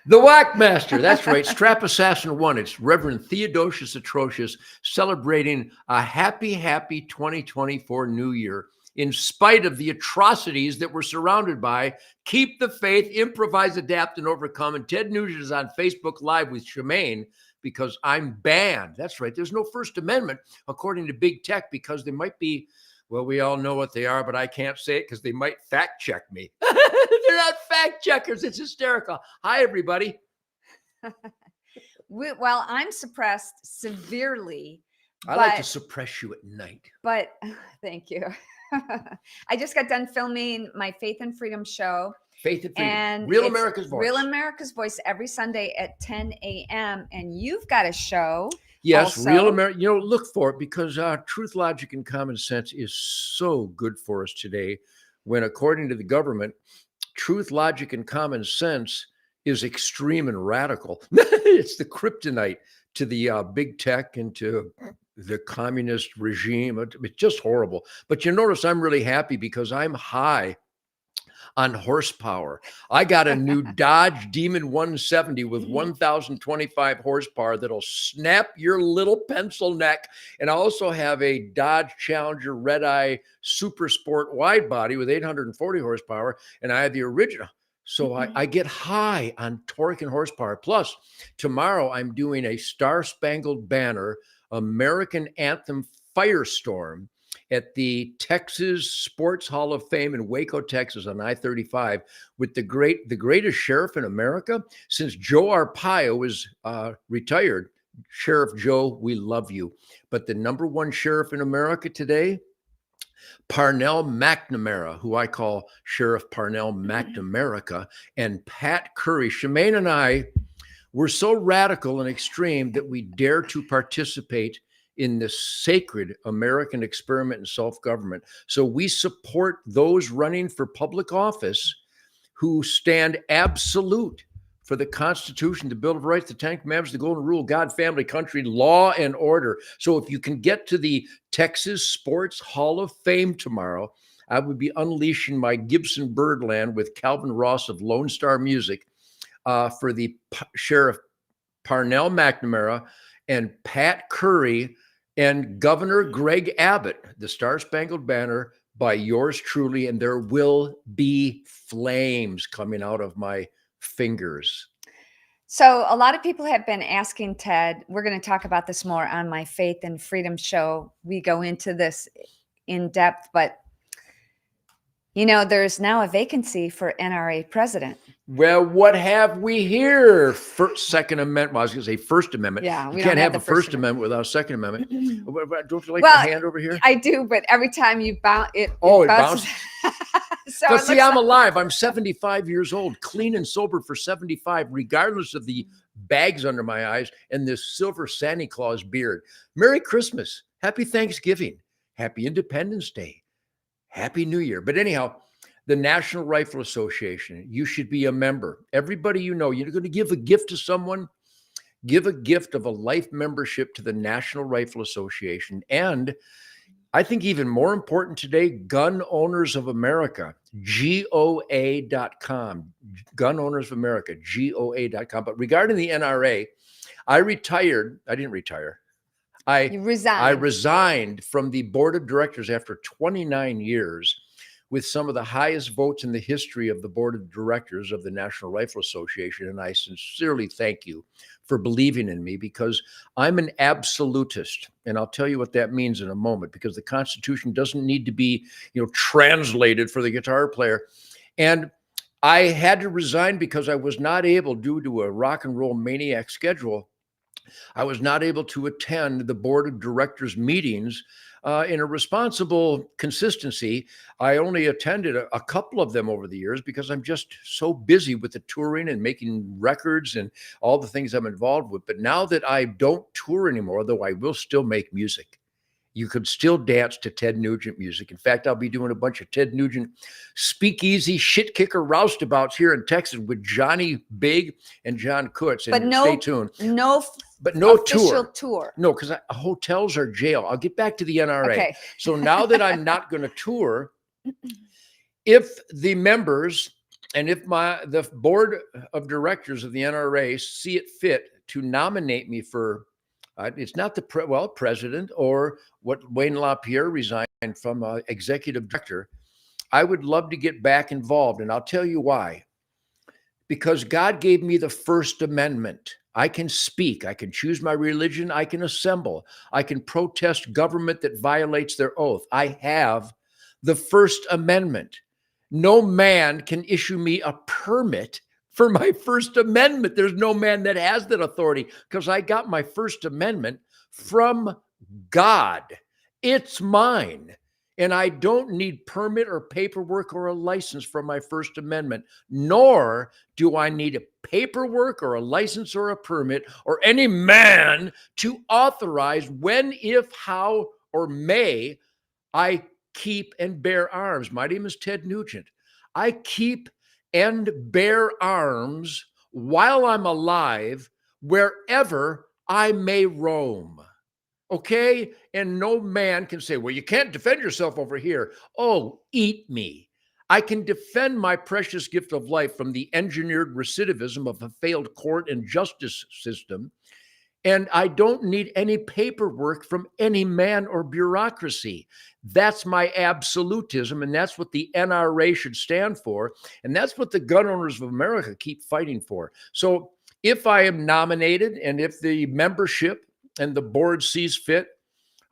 The Whackmaster, that's right. Strap Assassin 1. It's Reverend Theodosius Atrocious celebrating a happy 2024 New Year in spite of the atrocities that we're surrounded by. Keep the faith, improvise, adapt, and overcome. And Ted Nugent is on Facebook Live with Shemaine because I'm banned. That's right. There's no First Amendment, according to Big Tech, because they might be, well, we all know what they are, but I can't say it because they might fact check me. They're not fact checkers. It's hysterical. Hi, everybody. Well, I'm suppressed severely. I like to suppress you at night. But thank you. I just got done filming my Faith and Freedom show. Faith and Freedom. And Real America's Voice. Real America's Voice every Sunday at 10 a.m. And you've got a show. Yes, also. Real America. You know, look for it because truth, logic, and common sense is so good for us today when, according to the government, truth, logic, and common sense is extreme and radical. It's the kryptonite to the big tech and to the communist regime. It's just horrible. But you notice I'm really happy because I'm high on horsepower. I got a new Dodge Demon 170 with 1,025 horsepower that'll snap your little pencil neck. And I also have a Dodge Challenger Red Eye Super Sport wide body with 840 horsepower. And I have the original. So I get high on torque and horsepower. Plus, tomorrow I'm doing a Star Spangled Banner American Anthem Firestorm at the Texas Sports Hall of Fame in Waco, Texas on I-35 with the greatest sheriff in America since Joe Arpaio is retired. Sheriff Joe, we love you. But the number one sheriff in America today, Parnell McNamara, who I call Sheriff Parnell McNamara, and Pat Curry. Shemaine and I were so radical and extreme that we dare to participate in the sacred American experiment in self-government. So we support those running for public office who stand absolute for the Constitution, the Bill of Rights, the Ten Commandments, the Golden Rule, God, family, country, law, and order. So if you can get to the Texas Sports Hall of Fame tomorrow, I would be unleashing my Gibson Birdland with Calvin Ross of Lone Star Music for the Sheriff Parnell McNamara and Pat Curry and Governor Greg Abbott, the Star Spangled Banner by yours truly. And there will be flames coming out of my fingers. So a lot of people have been asking Ted, we're going to talk about this more on my Faith and Freedom show. We go into this in depth, but you know, there's now a vacancy for NRA president. Well, what have we here? Second Amendment. Well, I was going to say First Amendment. Yeah, you can't have a First Amendment without a Second Amendment. Don't you like the hand over here? I do, but every time you bounce, it bounces. So but see, I'm alive. I'm 75 years old, clean and sober for 75, regardless of the bags under my eyes and this silver Santa Claus beard. Merry Christmas. Happy Thanksgiving. Happy Independence Day. Happy New Year. But anyhow, the National Rifle Association, you should be a member. Everybody you know, you're going to give a gift to someone, give a gift of a life membership to the National Rifle Association. And I think even more important today, Gun Owners of America, GOA.com, Gun Owners of America, GOA.com. But regarding the NRA, I didn't retire. You resigned. I resigned from the board of directors after 29 years with some of the highest votes in the history of the board of directors of the National Rifle Association. And I sincerely thank you for believing in me because I'm an absolutist. And I'll tell you what that means in a moment, because the Constitution doesn't need to be, translated for the guitar player. And I had to resign because I was not able, due to a rock and roll maniac schedule, I was not able to attend the board of directors meetings in a responsible consistency. I only attended a couple of them over the years because I'm just so busy with the touring and making records and all the things I'm involved with. But now that I don't tour anymore, though I will still make music, you could still dance to Ted Nugent music. In fact, I'll be doing a bunch of Ted Nugent speakeasy shit kicker roustabouts here in Texas with Johnny Big and John Kutz. And stay tuned. No official tour. No, because hotels are jail. I'll get back to the NRA. Okay. So now that I'm not going to tour, if the members And if the board of directors of the NRA see it fit to nominate me for, it's not the president or what Wayne LaPierre resigned from executive director, I would love to get back involved. And I'll tell you why. Because God gave me the First Amendment. I can speak. I can choose my religion. I can assemble. I can protest government that violates their oath. I have the First Amendment. No man can issue me a permit for my First Amendment. There's no man that has that authority because I got my First Amendment from God. It's mine. And I don't need permit or paperwork or a license for my First Amendment, nor do I need a paperwork or a license or a permit or any man to authorize when, if, how, or may I keep and bear arms. My name is Ted Nugent. I keep and bear arms while I'm alive wherever I may roam. Okay? And no man can say, well, you can't defend yourself over here. Oh, eat me. I can defend my precious gift of life from the engineered recidivism of a failed court and justice system. And I don't need any paperwork from any man or bureaucracy. That's my absolutism. And that's what the NRA should stand for. And that's what the gun owners of America keep fighting for. So if I am nominated and if the membership and the board sees fit,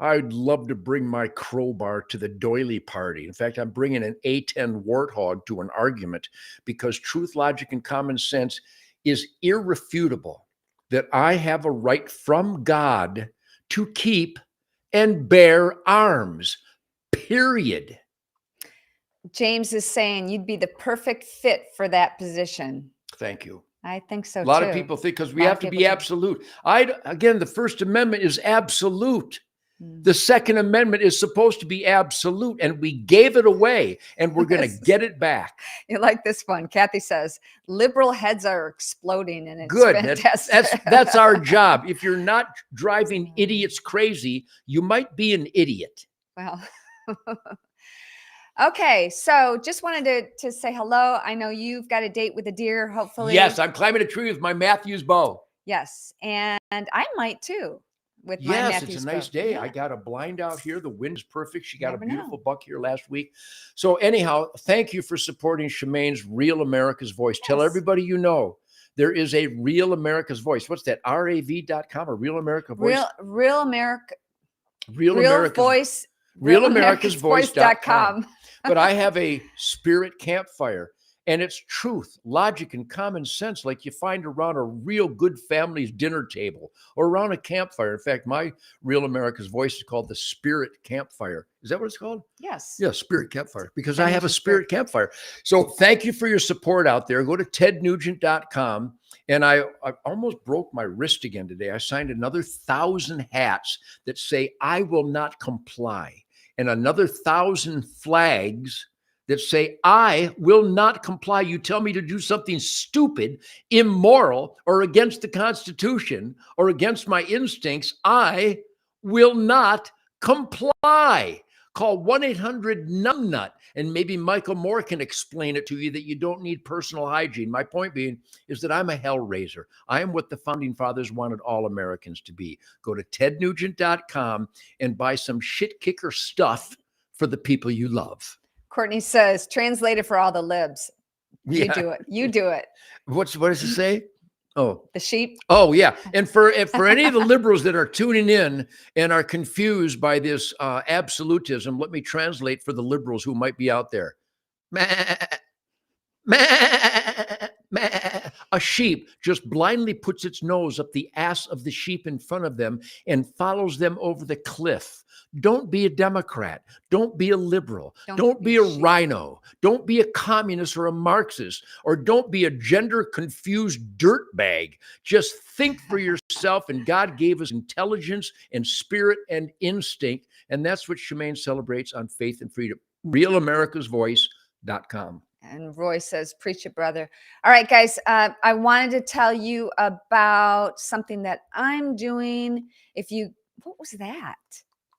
I'd love to bring my crowbar to the doily party. In fact, I'm bringing an A10 warthog to an argument because truth, logic, and common sense is irrefutable that I have a right from God to keep and bear arms, period. James is saying you'd be the perfect fit for that position. Thank you. I think so, A lot too. of people think because we have to be absolute. Again, the First Amendment is absolute. The Second Amendment is supposed to be absolute, and we gave it away, and we're going to get it back. You like this one? Kathy says, liberal heads are exploding, and it's good. Fantastic. That's our job. If you're not driving idiots crazy, you might be an idiot. Well, okay. So just wanted to say hello. I know you've got a date with a deer, hopefully. Yes, I'm climbing a tree with my Matthews bow. Yes, and I might too. With my Matthews it's a nice bow. day. Yeah. I got a blind out here. The wind's perfect. She got a beautiful buck here last week. So anyhow, thank you for supporting Shemaine's Real America's Voice. Yes. Tell everybody you know there is a Real America's Voice. What's that? RAV.com or Real America Voice? Real America. Real America's Voice. RealAmericasVoice.com. But I have a spirit campfire. And it's truth, logic, and common sense like you find around a real good family's dinner table or around a campfire. In fact, my Real America's Voice is called the Spirit Campfire. Is that what it's called? Yes. Yeah, Spirit Campfire, because I have a Spirit Campfire. So thank you for your support out there. Go to tednugent.com. And I almost broke my wrist again today. I signed another 1,000 hats that say, I will not comply. And another 1,000 flags that say, I will not comply. You tell me to do something stupid, immoral, or against the Constitution, or against my instincts, I will not comply. Call 1-800-NUMBNUT, and maybe Michael Moore can explain it to you that you don't need personal hygiene. My point being is that I'm a Hellraiser. I am what the Founding Fathers wanted all Americans to be. Go to tednugent.com and buy some shit kicker stuff for the people you love. Courtney says, translated for all the libs. You do it. You do it. What does it say? Oh, the sheep. Oh, yeah. And for any of the liberals that are tuning in and are confused by this absolutism, let me translate for the liberals who might be out there. A sheep just blindly puts its nose up the ass of the sheep in front of them and follows them over the cliff. Don't be a Democrat. Don't be a liberal. Don't be a rhino. Don't be a communist or a Marxist, or don't be a gender confused dirtbag. Just think for yourself, and God gave us intelligence and spirit and instinct, and that's what Shemaine celebrates on Faith and Freedom. RealAmericasVoice.com. And Roy says, preach it, brother. All right, guys, I wanted to tell you about something that I'm doing. What was that?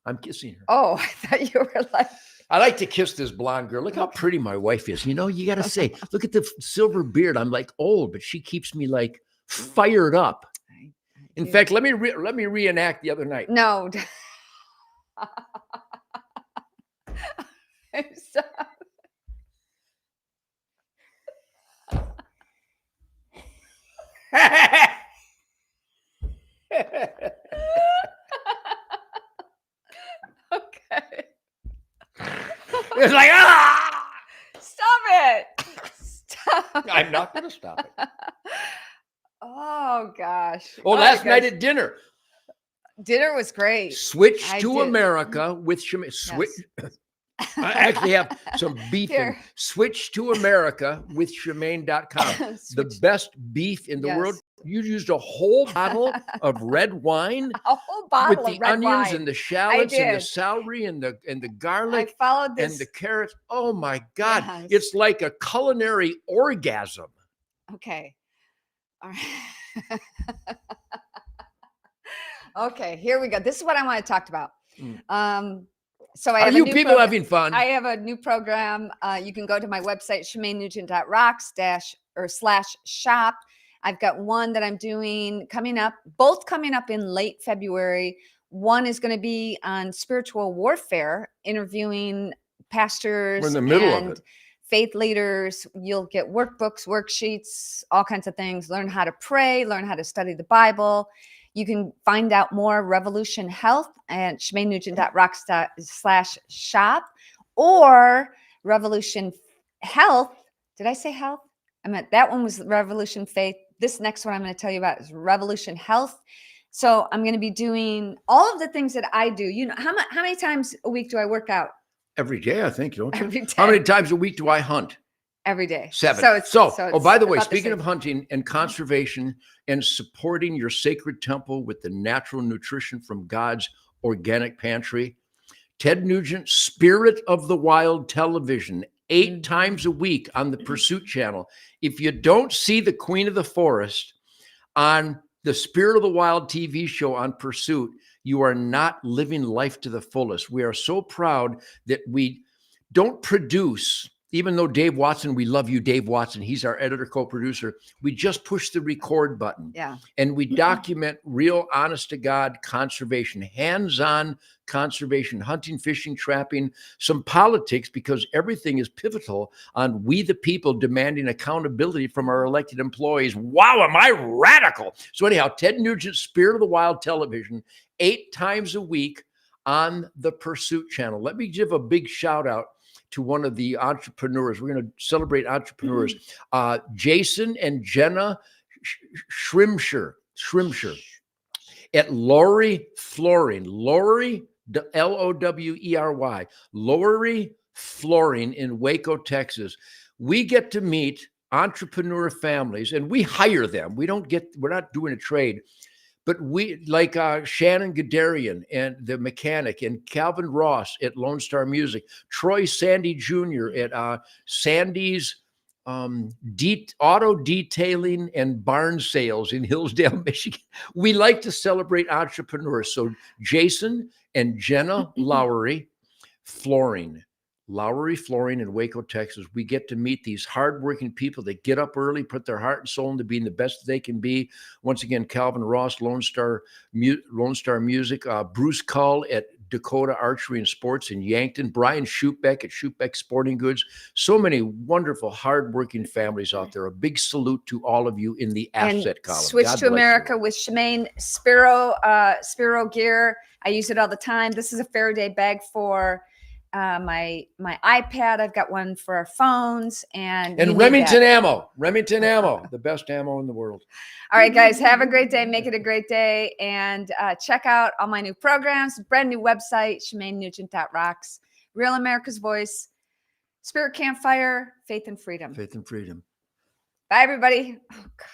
I'm kissing her. Oh, I thought you were like. I like to kiss this blonde girl. Look how pretty my wife is. You know, you got to say, look at the silver beard. I'm like old, but she keeps me like fired up. In fact, let me reenact the other night. No. Stop. Okay. It's like, ah! Stop it. Stop. I'm not going to stop it. Oh, gosh. Oh, last night at dinner. Dinner was great. Switch I to did. America with Switch. Yes. I actually have some beef. Here. Switch to America with Shemaine.com. The best beef in the world. You used a whole bottle of red wine. A whole bottle with of the red onions wine. and the shallots and the did. celery and the I garlic followed this. and the carrots. Oh my God. Yes. It's like a culinary orgasm. Okay. All right. Okay, here we go. This is what I want to talk about. So I Are have you a new people having fun? I have a new program. You can go to my website, ShemaineNugent.rocks/shop. I've got one that I'm doing coming up, both coming up in late February. One is going to be on spiritual warfare, interviewing pastors We're in the middle of and it. faith leaders. You'll get workbooks, worksheets, all kinds of things. Learn how to pray, learn how to study the Bible. You can find out more Revolution Health at ShemaineNugent.rocks/shop or Revolution Health. Did I say health? I meant that one was Revolution Faith. This next one I'm going to tell you about is Revolution Health. So I'm going to be doing all of the things that I do. You know, how many times a week do I work out? Every day, I think, don't you? Every day. How many times a week do I hunt? Every day. 7. So Oh, by the way, about speaking same. of hunting and conservation and supporting your sacred temple with the natural nutrition from God's organic pantry, Ted Nugent, Spirit of the Wild television, 8 times a week on the Pursuit channel. If you don't see the Queen of the Forest on the Spirit of the Wild TV show on Pursuit, you are not living life to the fullest. We are so proud that we don't produce, even though Dave Watson, we love you, Dave Watson. He's our editor, co-producer. We just push the record button. Yeah. And we document real, honest to God conservation, hands-on conservation, hunting, fishing, trapping, some politics, because everything is pivotal on we the people demanding accountability from our elected employees. Wow, am I radical? So anyhow, Ted Nugent, Spirit of the Wild television, 8 times a week on the Pursuit channel. Let me give a big shout out to one of the entrepreneurs. We're going to celebrate entrepreneurs. Jason and Jenna Shrimsher at Lowry Flooring. Lowry, L-O-W-E-R-Y. Lowry Flooring in Waco, Texas. We get to meet entrepreneur families and we hire them. We're not doing a trade. But we, like Shannon Gadarian and the mechanic, and Calvin Ross at Lone Star Music, Troy Sandy Jr. at Sandy's auto detailing and barn sales in Hillsdale, Michigan. We like to celebrate entrepreneurs. So Jason and Jenna Lowry Flooring in Waco, Texas. We get to meet these hardworking people that get up early, put their heart and soul into being the best they can be. Once again, Calvin Ross, Lone Star Music, Bruce Cull at Dakota Archery and Sports in Yankton, Brian Schubeck at Schubeck Sporting Goods. So many wonderful, hardworking families out there. A big salute to all of you in the asset column. Switch God to bless America you. with Shemaine Spiro gear. I use it all the time. This is a Faraday bag for my iPad. I've got one for our phones and Remington ammo, the best ammo in the world. All right, guys, have a great day. Make it a great day. And check out all my new programs, brand new website, ShemaineNugent.rocks, Real America's Voice, Spirit Campfire, Faith and Freedom. Faith and freedom. Bye, everybody. Oh, God.